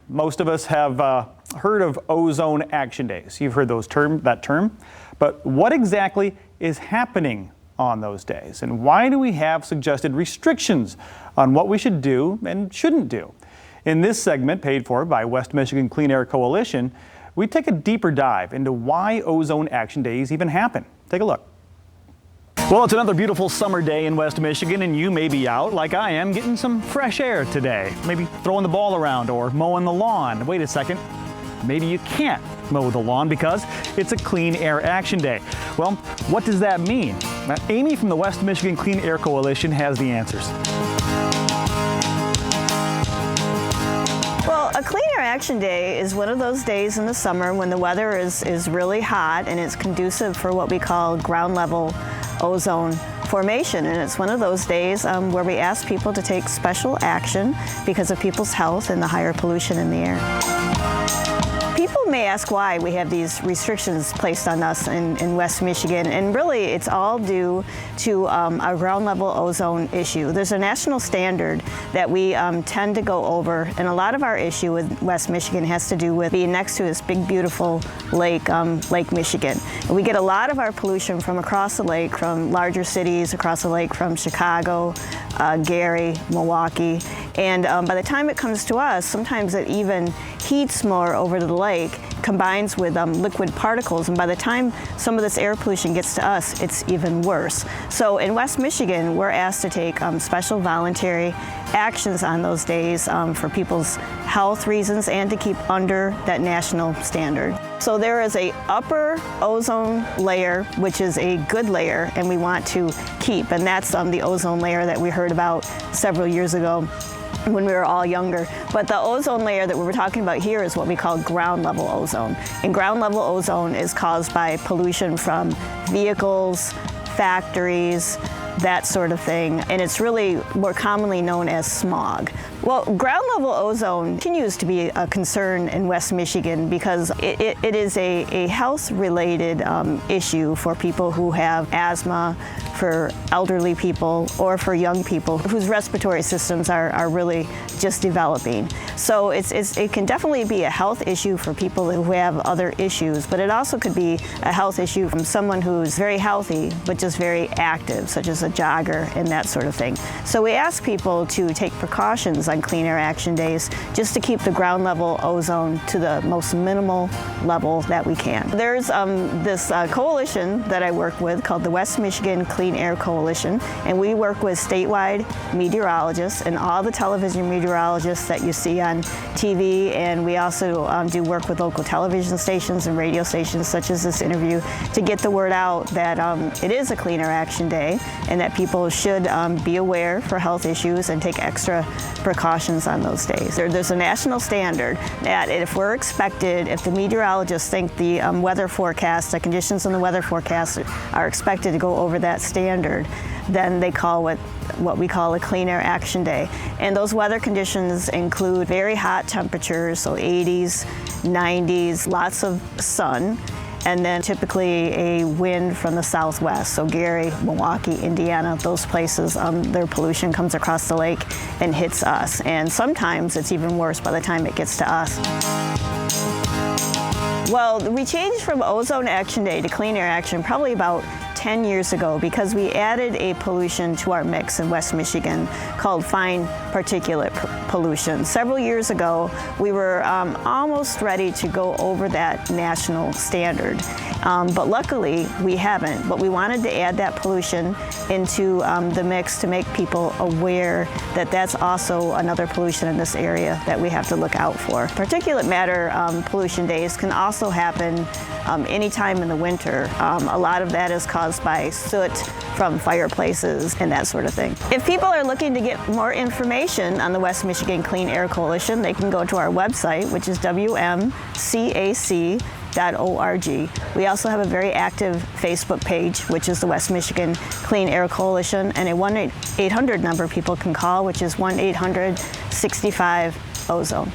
Most of us have heard of ozone action days. You've heard that term. But what exactly is happening on those days? And why do we have suggested restrictions on what we should do and shouldn't do? In this segment, paid for by West Michigan Clean Air Coalition, we take a deeper dive into why ozone action days even happen. Take a look. Well, it's another beautiful summer day in West Michigan, and you may be out, like I am, getting some fresh air today. Maybe throwing the ball around or mowing the lawn. Wait a second. Maybe you can't mow the lawn because it's a Clean Air Action Day. Well, what does that mean? Now, Amy from the West Michigan Clean Air Coalition has the answers. Well, a Clean Air Action Day is one of those days in the summer when the weather is really hot and it's conducive for what we call ground level ozone formation. And it's one of those days where we ask people to take special action because of people's health and the higher pollution in the air. People may ask why we have these restrictions placed on us in West Michigan, and really it's all due to a ground level ozone issue. There's a national standard that we tend to go over, and a lot of our issue with West Michigan has to do with being next to this big beautiful lake, Lake Michigan. And we get a lot of our pollution from across the lake, from larger cities across the lake, from Chicago, Gary, Milwaukee, and by the time it comes to us, sometimes it even heats more over to the lake, combines with liquid particles, and by the time some of this air pollution gets to us, it's even worse. So in West Michigan, we're asked to take special voluntary actions on those days for people's health reasons and to keep under that national standard. So there is a upper ozone layer, which is a good layer, and we want to keep, and that's the ozone layer that we heard about several years ago when we were all younger. But the ozone layer that we were talking about here is what we call ground level ozone. And ground level ozone is caused by pollution from vehicles, factories, that sort of thing, and it's really more commonly known as smog. Well, ground level ozone continues to be a concern in West Michigan because it is a health-related issue for people who have asthma, for elderly people, or for young people whose respiratory systems are really just developing. So it can definitely be a health issue for people who have other issues, but it also could be a health issue from someone who's very healthy but just very active, such as a jogger and that sort of thing. So we ask people to take precautions on Clean Air Action Days just to keep the ground level ozone to the most minimal level that we can. There's this coalition that I work with called the West Michigan Clean Air Coalition, and we work with statewide meteorologists and all the television meteorologists that you see on TV, and we also do work with local television stations and radio stations such as this interview to get the word out that it is a Clean Air Action Day and that people should be aware for health issues and take extra precautions on those days. There's a national standard that if the meteorologists think the weather forecast, the conditions in the weather forecast are expected to go over that standard, then they call what we call a Clean Air Action Day. And those weather conditions include very hot temperatures, so 80s, 90s, lots of sun, and then typically a wind from the southwest. So Gary, Milwaukee, Indiana, those places, their pollution comes across the lake and hits us. And sometimes it's even worse by the time it gets to us. Well, we changed from Ozone Action Day to Clean Air Action probably about 10 years ago because we added a pollution to our mix in West Michigan called fine particulate pollution. Several years ago, we were almost ready to go over that national standard, but luckily we haven't. But we wanted to add that pollution into the mix to make people aware that that's also another pollution in this area that we have to look out for. Particulate matter pollution days can also happen anytime in the winter. A lot of that is caused by soot from fireplaces and that sort of thing. If people are looking to get more information on the West Michigan Clean Air Coalition, they can go to our website, which is wmcac.org. We also have a very active Facebook page, which is the West Michigan Clean Air Coalition, and a 1-800 number people can call, which is 1-800-65-OZONE.